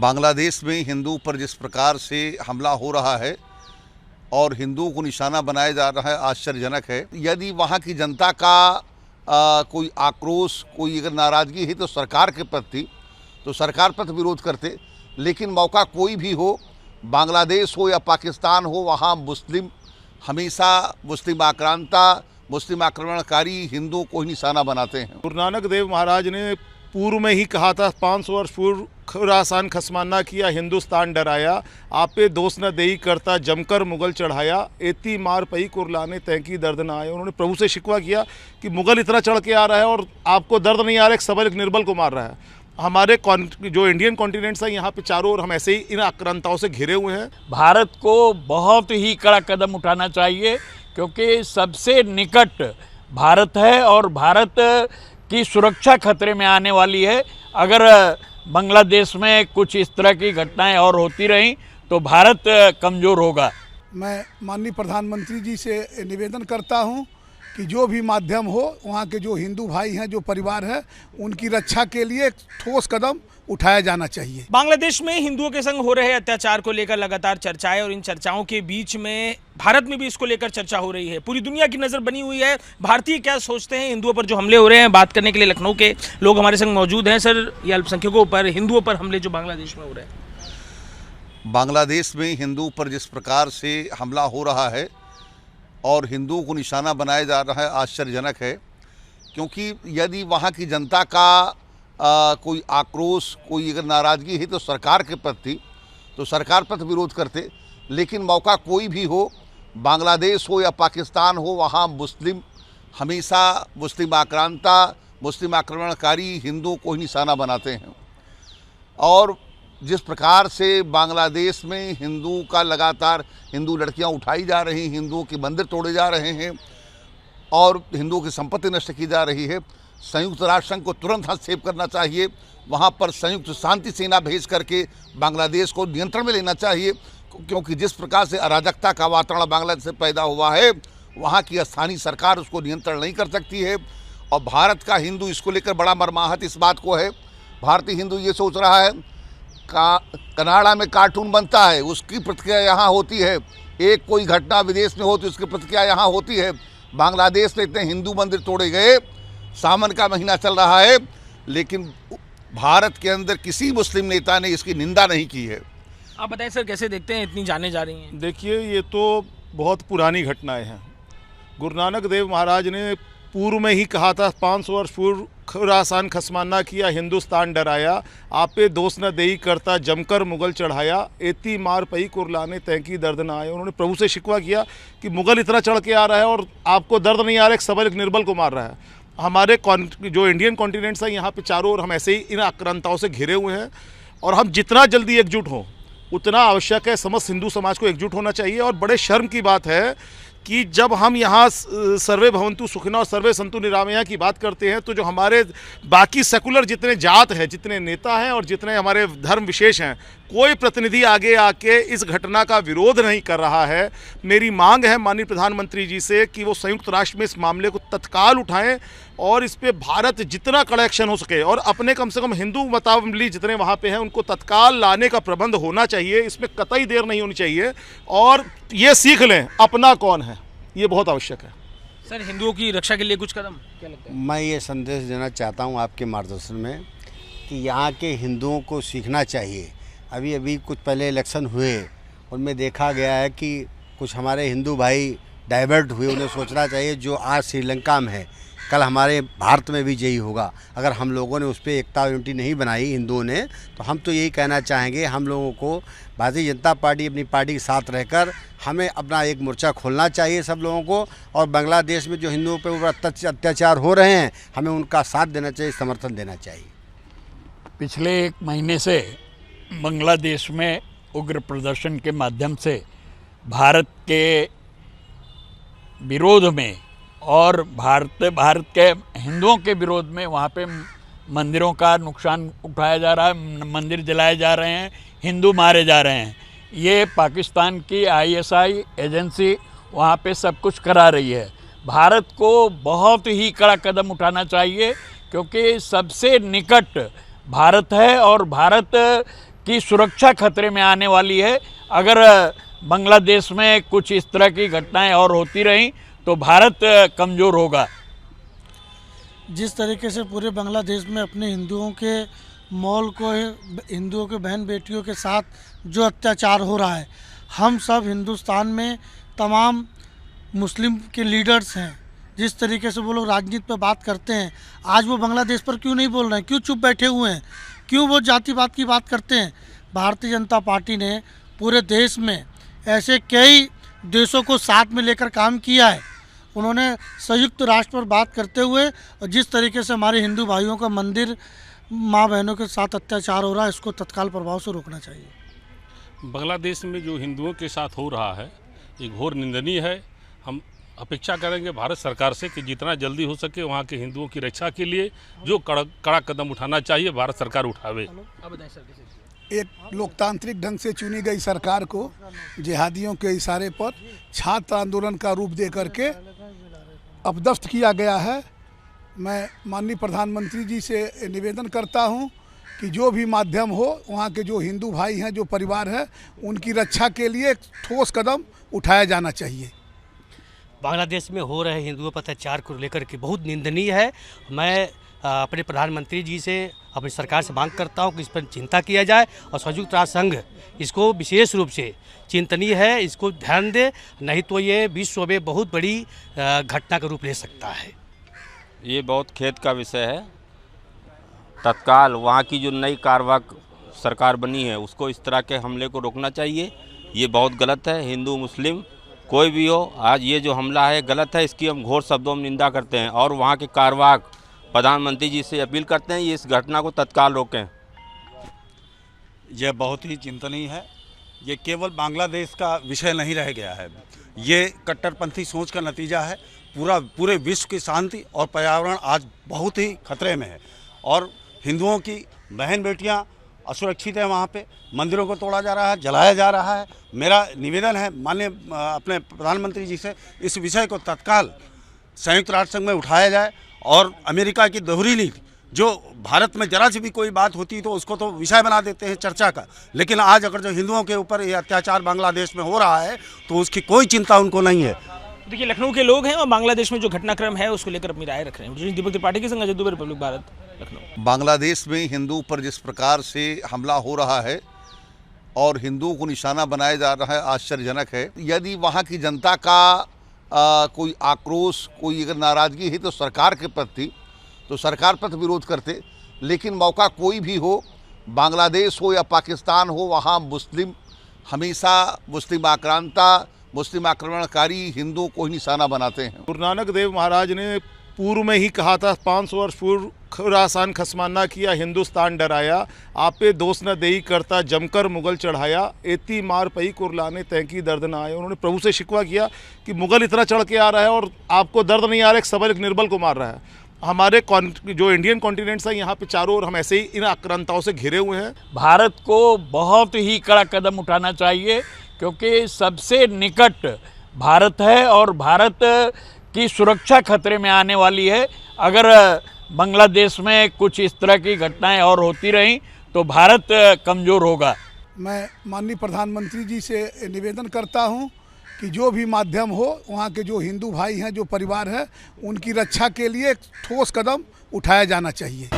बांग्लादेश में हिंदू पर जिस प्रकार से हमला हो रहा है और हिंदुओं को निशाना बनाया जा रहा है, आश्चर्यजनक है। यदि वहाँ की जनता का कोई आक्रोश, कोई अगर नाराज़गी है तो सरकार के प्रति, तो सरकार पर विरोध करते। लेकिन मौका कोई भी हो, बांग्लादेश हो या पाकिस्तान हो, वहाँ मुस्लिम हमेशा मुस्लिम आक्रांता, मुस्लिम आक्रमणकारी हिंदुओं को ही निशाना बनाते हैं। गुरु नानक देव महाराज ने पूर्व में ही कहा था, 500 वर्ष पूर्व, खुरासान खसमाना किया, हिंदुस्तान डराया, आपे दोष न देई करता, जमकर मुगल चढ़ाया, एती मार पई कुरलाने तैकी दर्द न आए। उन्होंने प्रभु से शिकवा किया कि मुगल इतना चढ़ के आ रहा है और आपको दर्द नहीं आ रहा है, एक सबल एक निर्बल को मार रहा है। हमारे जो इंडियन कॉन्टिनेंट्स है, यहाँ पे चारों ओर हम ऐसे ही इन आक्रांताओं से घिरे हुए हैं। भारत को बहुत ही कड़ा कदम उठाना चाहिए, क्योंकि सबसे निकट भारत है और भारत की सुरक्षा खतरे में आने वाली है। अगर बांग्लादेश में कुछ इस तरह की घटनाएं और होती रहीं तो भारत कमज़ोर होगा। मैं माननीय प्रधानमंत्री जी से निवेदन करता हूं कि जो भी माध्यम हो, वहां के जो हिंदू भाई हैं, जो परिवार है, उनकी रक्षा के लिए एक ठोस कदम उठाया जाना चाहिए। बांग्लादेश में हिंदुओं के संग हो रहे अत्याचार को लेकर लगातार चर्चाएं, और इन चर्चाओं के बीच में भारत में भी इसको लेकर चर्चा हो रही है। पूरी दुनिया की नज़र बनी हुई है, भारतीय क्या सोचते हैं हिंदुओं पर जो हमले हो रहे हैं। बात करने के लिए लखनऊ के लोग हमारे संग मौजूद हैं। सर, ये अल्पसंख्यकों पर, हिंदुओं पर हमले जो बांग्लादेश में हो रहे हैं। बांग्लादेश में हिंदू पर जिस प्रकार से हमला हो रहा है और हिंदुओं को निशाना बनाया जा रहा है, आश्चर्यजनक है। क्योंकि यदि वहाँ की जनता का कोई आक्रोश, कोई अगर नाराज़गी है तो सरकार के प्रति, तो सरकार पर विरोध करते। लेकिन मौका कोई भी हो, बांग्लादेश हो या पाकिस्तान हो, वहाँ मुस्लिम हमेशा मुस्लिम आक्रांता, मुस्लिम आक्रमणकारी हिंदुओं को ही निशाना बनाते हैं। और जिस प्रकार से बांग्लादेश में हिंदू का लगातार हिंदू लड़कियां उठाई जा रही, हिंदुओं के मंदिर तोड़े जा रहे हैं और हिंदुओं की संपत्ति नष्ट की जा रही है, संयुक्त राष्ट्र संघ को तुरंत हस्तक्षेप करना चाहिए। वहां पर संयुक्त शांति सेना भेज करके बांग्लादेश को नियंत्रण में लेना चाहिए। क्योंकि जिस प्रकार से अराजकता का वातावरण बांग्लादेश से पैदा हुआ है, वहाँ की स्थानीय सरकार उसको नियंत्रण नहीं कर सकती है। और भारत का हिंदू इसको लेकर बड़ा मर्माहत इस बात को है। भारतीय हिंदू ये सोच रहा है, कनाडा में कार्टून बनता है, उसकी प्रतिक्रिया यहाँ होती है। एक कोई घटना विदेश में हो तो उसकी प्रतिक्रिया यहाँ होती है। बांग्लादेश में इतने हिंदू मंदिर तोड़े गए, सावन का महीना चल रहा है, लेकिन भारत के अंदर किसी मुस्लिम नेता ने इसकी निंदा नहीं की है। आप बताएं सर, कैसे देखते हैं इतनी जानें जा रही हैं? देखिए, ये तो बहुत पुरानी घटनाएं हैं। गुरु नानक देव महाराज ने पूर्व में ही कहा था, 500 वर्ष पूर्व, खुरासान खसमाना किया, हिंदुस्तान डराया, आपे दोष न देई करता, जमकर मुगल चढ़ाया, एती मार पई कुरलाने तैकी दर्द न आए। उन्होंने प्रभु से शिकवा किया कि मुगल इतना चढ़ के आ रहा है और आपको दर्द नहीं आ रहा है, एक सबल एक निर्बल को मार रहा है। हमारे जो इंडियन कॉन्टिनेंट्स है, यहाँ पे चारों ओर हम ऐसे ही इन आक्रांताओं से घिरे हुए हैं। और हम जितना जल्दी एकजुट हों उतना आवश्यक है। समस्त हिंदू समाज को एकजुट होना चाहिए। और बड़े शर्म की बात है कि जब हम यहाँ सर्वे भवंतु सुखिनः और सर्वे संतु निरामया की बात करते हैं, तो जो हमारे बाकी सेकुलर जितने जात हैं, जितने नेता हैं और जितने हमारे धर्म विशेष हैं, कोई प्रतिनिधि आगे आके इस घटना का विरोध नहीं कर रहा है। मेरी मांग है माननीय प्रधानमंत्री जी से कि वो संयुक्त राष्ट्र में इस मामले को तत्काल उठाएं और इस पे भारत जितना कड़ा एक्शन हो सके, और अपने कम से कम हिंदू मतावलंबी जितने वहाँ पे हैं उनको तत्काल लाने का प्रबंध होना चाहिए। इसमें कतई देर नहीं होनी चाहिए और ये सीख लें अपना कौन है, ये बहुत आवश्यक है। सर, हिंदुओं की रक्षा के लिए कुछ कदम क्या लगता है? मैं ये संदेश देना चाहता हूँ आपके मार्गदर्शन में कि यहाँ के हिंदुओं को सीखना चाहिए। अभी कुछ पहले इलेक्शन हुए, उनमें देखा गया है कि कुछ हमारे हिंदू भाई डाइवर्ट हुए। उन्हें सोचना चाहिए जो आज श्रीलंका में है, कल हमारे भारत में भी यही होगा। अगर हम लोगों ने उस पर एकता यूनिटी नहीं बनाई हिंदुओं ने, तो हम तो यही कहना चाहेंगे, हम लोगों को भारतीय जनता पार्टी अपनी पार्टी के साथ रहकर हमें अपना एक मोर्चा खोलना चाहिए सब लोगों को। और बांग्लादेश में जो हिंदुओं पर ऊपर अत्याचार हो रहे हैं, हमें उनका साथ देना चाहिए, समर्थन देना चाहिए। पिछले 1 महीने से बांग्लादेश में उग्र प्रदर्शन के माध्यम से भारत के विरोध में और भारत के हिंदुओं के विरोध में वहाँ पे मंदिरों का नुकसान उठाया जा रहा है, मंदिर जलाए जा रहे हैं, हिंदू मारे जा रहे हैं। ये पाकिस्तान की ISI एजेंसी वहाँ पे सब कुछ करा रही है। भारत को बहुत ही कड़ा कदम उठाना चाहिए, क्योंकि सबसे निकट भारत है और भारत की सुरक्षा खतरे में आने वाली है। अगर बांग्लादेश में कुछ इस तरह की घटनाएं और होती रहीं तो भारत कमज़ोर होगा। जिस तरीके से पूरे बांग्लादेश में अपने हिंदुओं के मॉल को, हिंदुओं के बहन बेटियों के साथ जो अत्याचार हो रहा है, हम सब हिंदुस्तान में तमाम मुस्लिम के लीडर्स हैं, जिस तरीके से वो लोग राजनीति पर बात करते हैं, आज वो बांग्लादेश पर क्यों नहीं बोल रहे हैं? क्यों चुप बैठे हुए हैं? क्यों वो जातिवाद की बात करते हैं? भारतीय जनता पार्टी ने पूरे देश में ऐसे कई देशों को साथ में लेकर काम किया है। उन्होंने संयुक्त राष्ट्र पर बात करते हुए और जिस तरीके से हमारे हिंदू भाइयों का मंदिर, माँ बहनों के साथ अत्याचार हो रहा है, इसको तत्काल प्रभाव से रोकना चाहिए। बांग्लादेश में जो हिंदुओं के साथ हो रहा है ये घोर निंदनीय है। हम अपेक्षा करेंगे भारत सरकार से कि जितना जल्दी हो सके वहाँ के हिंदुओं की रक्षा के लिए जो कड़ा कदम उठाना चाहिए भारत सरकार उठावे। एक लोकतांत्रिक ढंग से चुनी गई सरकार को जिहादियों के इशारे पर छात्र आंदोलन का रूप दे करके अपदस्थ किया गया है। मैं माननीय प्रधानमंत्री जी से निवेदन करता हूं कि जो भी माध्यम हो, वहां के जो हिंदू भाई हैं, जो परिवार है, उनकी रक्षा के लिए ठोस कदम उठाया जाना चाहिए। बांग्लादेश में हो रहे हिंदुओं पर अत्याचार को लेकर के बहुत निंदनीय है। मैं अपने प्रधानमंत्री जी से, अपनी सरकार से मांग करता हूं कि इस पर चिंता किया जाए और संयुक्त राष्ट्र संघ इसको विशेष रूप से चिंतनीय है, इसको ध्यान दे, नहीं तो ये विश्व में बहुत बड़ी घटना का रूप ले सकता है। ये बहुत खेद का विषय है। तत्काल वहाँ की जो नई कार्यवाहक सरकार बनी है उसको इस तरह के हमले को रोकना चाहिए। ये बहुत गलत है। हिंदू मुस्लिम कोई भी हो, आज ये जो हमला है गलत है, इसकी हम घोर शब्दों में निंदा करते हैं और वहाँ के कार्यवाहक प्रधानमंत्री जी से अपील करते हैं ये इस घटना को तत्काल रोकें। यह बहुत ही चिंतनीय है। ये केवल बांग्लादेश का विषय नहीं रह गया है, ये कट्टरपंथी सोच का नतीजा है। पूरे विश्व की शांति और पर्यावरण आज बहुत ही खतरे में है और हिंदुओं की बहन बेटियां असुरक्षित है। वहाँ पे मंदिरों को तोड़ा जा रहा है, जलाया जा रहा है। मेरा निवेदन है माननीय अपने प्रधानमंत्री जी से इस विषय को तत्काल संयुक्त राष्ट्र संघ में उठाया जाए और अमेरिका की दोहरी नीति, जो भारत में जरा सी भी कोई बात होती तो उसको तो विषय बना देते हैं चर्चा का, लेकिन आज अगर जो हिंदुओं के ऊपर ये अत्याचार बांग्लादेश में हो रहा है तो उसकी कोई चिंता उनको नहीं है। देखिए, लखनऊ के लोग हैं और बांग्लादेश में जो घटनाक्रम है उसको लेकर अपनी राय रख रहे हैं। दीपक त्रिपाठी के संग अजय दुबे, रिपब्लिक भारत, लखनऊ। बांग्लादेश में हिंदू पर जिस प्रकार से हमला हो रहा है और हिंदुओं को निशाना बनाया जा रहा है, आश्चर्यजनक है। यदि वहाँ की जनता का कोई आक्रोश, कोई अगर नाराज़गी है तो सरकार के प्रति, तो सरकार पर विरोध करते, लेकिन मौका कोई भी हो, बांग्लादेश हो या पाकिस्तान हो, वहाँ मुस्लिम हमेशा मुस्लिम आक्रांता, मुस्लिम आक्रमणकारी हिंदुओं को ही निशाना बनाते हैं। गुरु नानक देव महाराज ने पूर्व में ही कहा था, 500 वर्ष पूर्व, खुरासान खसमाना किया, हिंदुस्तान डराया, आपे दोष न देई करता जमकर मुगल चढ़ाया, एती मार पई कुरलाने तैंकी दर्द न आया। उन्होंने प्रभु से शिकवा किया कि मुगल इतना चढ़ के आ रहा है और आपको दर्द नहीं आ रहा है, एक सबल एक निर्बल को मार रहा है। हमारे जो इंडियन कॉन्टिनेंट्स है यहाँ पे चारों ओर हम ऐसे ही इन आक्रांताओं से घिरे हुए हैं। भारत को बहुत ही कड़ा कदम उठाना चाहिए क्योंकि सबसे निकट भारत है और भारत की सुरक्षा खतरे में आने वाली है। अगर बांग्लादेश में कुछ इस तरह की घटनाएं और होती रहीं तो भारत कमज़ोर होगा। मैं माननीय प्रधानमंत्री जी से निवेदन करता हूं कि जो भी माध्यम हो, वहाँ के जो हिंदू भाई हैं, जो परिवार है, उनकी रक्षा के लिए ठोस कदम उठाया जाना चाहिए।